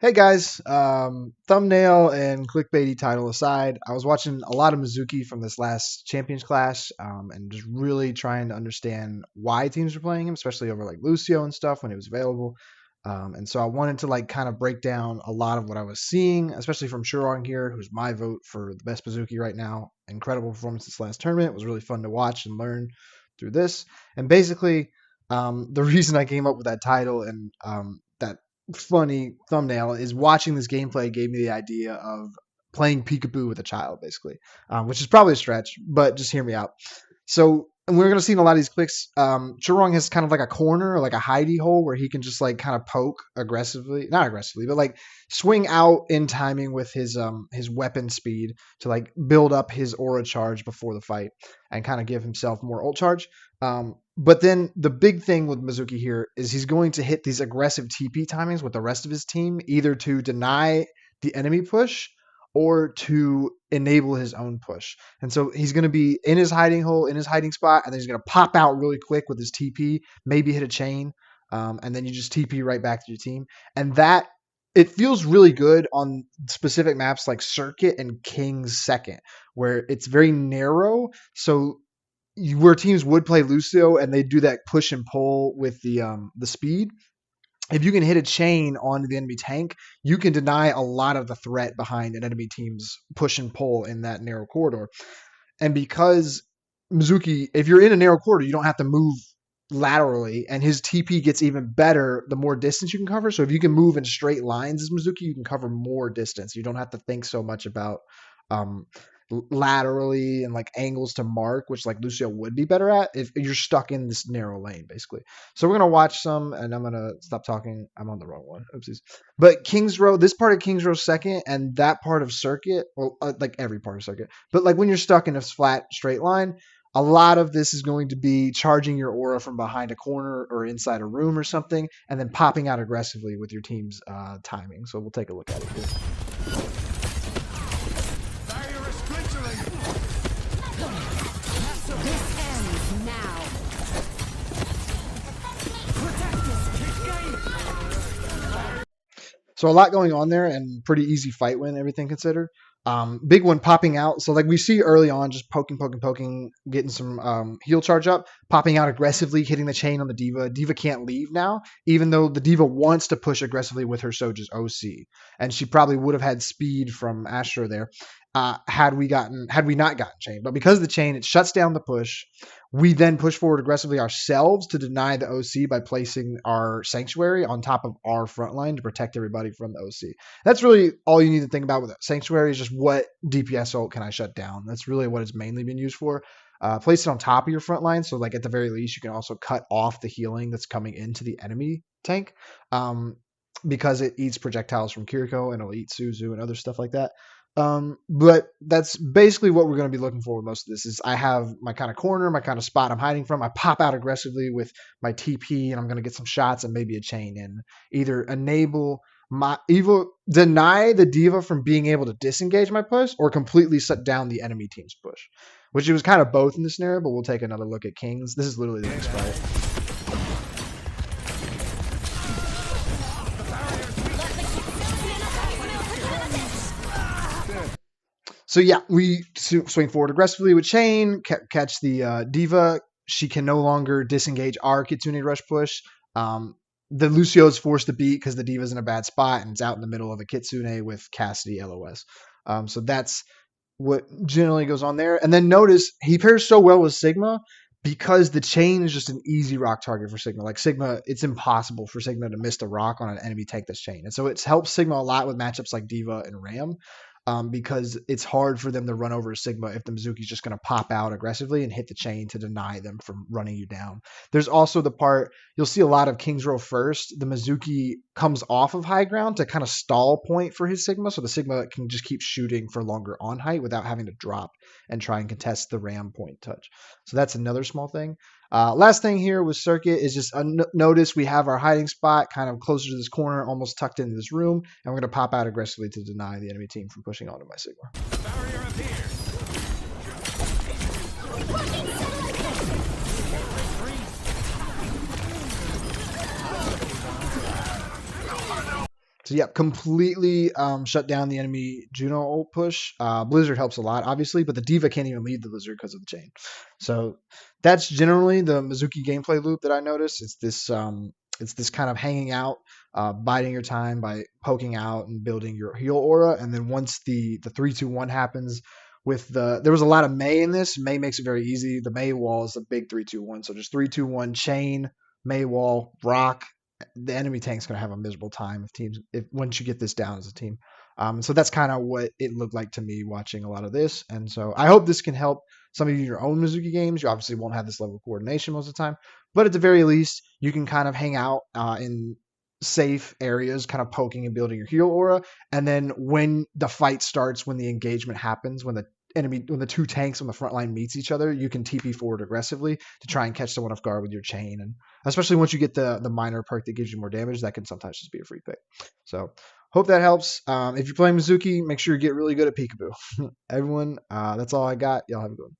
Hey guys, thumbnail and clickbaity title aside, I was watching a lot of Mizuki from this last Champions Clash, and just really trying to understand why teams were playing him, especially over like Lucio and stuff when he was available. And so I wanted to like kind of break down a lot of what I was seeing, especially from Shurong here, who's my vote for the best Mizuki right now. Incredible performance this last tournament. It was really fun to watch and learn through this. And basically, the reason I came up with that title and that funny thumbnail is watching this gameplay gave me the idea of playing peekaboo with a child, basically, which is probably a stretch, but just hear me out. So, and we're going to see in a lot of these clicks, Churong has kind of like a corner, like a hidey hole where he can just like kind of poke aggressively, not aggressively, but like swing out in timing with his weapon speed to like build up his aura charge before the fight and kind of give himself more ult charge. But then the big thing with Mizuki here is he's going to hit these aggressive TP timings with the rest of his team, either to deny the enemy push or to enable his own push. And so he's going to be in his hiding hole, in his hiding spot, and then he's going to pop out really quick with his TP, maybe hit a chain, and then you just TP right back to your team. And that, it feels really good on specific maps like Circuit and King's Second, where it's very narrow. So where teams would play Lucio and they do that push and pull with the speed, if you can hit a chain onto the enemy tank, you can deny a lot of the threat behind an enemy team's push and pull in that narrow corridor. And because Mizuki, if you're in a narrow corridor, you don't have to move laterally, and his TP gets even better the more distance you can cover. So if you can move in straight lines as Mizuki, you can cover more distance. You don't have to think so much about um, laterally and like angles to mark, which like Lucio would be better at if you're stuck in this narrow lane, basically. So we're gonna watch some, and I'm gonna stop talking. I'm on the wrong one. Oopsies. But Kings Row, this part of Kings Row second, and that part of Circuit, well, like every part of Circuit, but like when you're stuck in a flat straight line, a lot of this is going to be charging your aura from behind a corner or inside a room or something, and then popping out aggressively with your team's timing. So we'll take a look at it here. So a lot going on there and pretty easy fight win, everything considered. Big one popping out. So like we see early on, just poking, getting some heal charge up, popping out aggressively, hitting the chain on the D.Va. D.Va can't leave now, even though the D.Va wants to push aggressively with her Soja's OC. And she probably would have had speed from Astro there had we not gotten chain. But because of the chain, it shuts down the push. We then push forward aggressively ourselves to deny the OC by placing our Sanctuary on top of our front line to protect everybody from the OC. That's really all you need to think about with Sanctuary is just what DPS ult can I shut down. That's really what it's mainly been used for. Place it on top of your front line, so like at the very least you can also cut off the healing that's coming into the enemy tank, because it eats projectiles from Kiriko and it'll eat Suzu and other stuff like that. But that's basically what we're going to be looking for with most of this is I have my kind of corner, my kind of spot I'm hiding from. I pop out aggressively with my TP and I'm going to get some shots and maybe a chain in. Either deny the D.Va from being able to disengage my push or completely shut down the enemy team's push, which it was kind of both in this scenario, but we'll take another look at Kings. This is literally the next fight. So yeah, we swing forward aggressively with chain, catch the D.Va. She can no longer disengage our Kitsune rush push. The Lucio is forced to beat because the D.Va's in a bad spot and it's out in the middle of a Kitsune with Cassidy LOS. So that's what generally goes on there. And then notice he pairs so well with Sigma because the chain is just an easy rock target for Sigma. Like Sigma, it's impossible for Sigma to miss the rock on an enemy tank that's chain. And so it's helped Sigma a lot with matchups like D.Va and Ram. Because it's hard for them to run over Sigma if the Mizuki's just going to pop out aggressively and hit the chain to deny them from running you down. There's also the part, you'll see a lot of Kings Row first. The Mizuki comes off of high ground to kind of stall point for his Sigma, so the Sigma can just keep shooting for longer on height without having to drop and try and contest the Ram point touch. So that's another small thing. Last thing here with Circuit is just notice we have our hiding spot kind of closer to this corner, almost tucked into this room, and we're going to pop out aggressively to deny the enemy team from pushing onto my Sigma. So yeah, completely shut down the enemy Juno ult push. Blizzard helps a lot, obviously, but the Diva can't even lead the Blizzard because of the chain. So that's generally the Mizuki gameplay loop that I noticed. It's this kind of hanging out, biding your time by poking out and building your heal aura, and then once the 3-2-1 happens. There was a lot of Mei in this. Mei makes it very easy. The Mei wall is the big 3-2-1. So just 3-2-1 chain, Mei wall, rock, the enemy tank's going to have a miserable time if once you get this down as a team. So that's kind of what it looked like to me watching a lot of this. And so I hope this can help some of you in your own Mizuki games. You obviously won't have this level of coordination most of the time, but at the very least, you can kind of hang out in safe areas, kind of poking and building your heal aura. And then when the fight starts, when the engagement happens, when the two tanks on the front line meets each other, you can TP forward aggressively to try and catch someone off guard with your chain. And especially once you get the minor perk that gives you more damage, that can sometimes just be a free pick. So hope that helps. If you're playing Mizuki, make sure you get really good at peekaboo. Everyone, that's all I got. Y'all have a good one.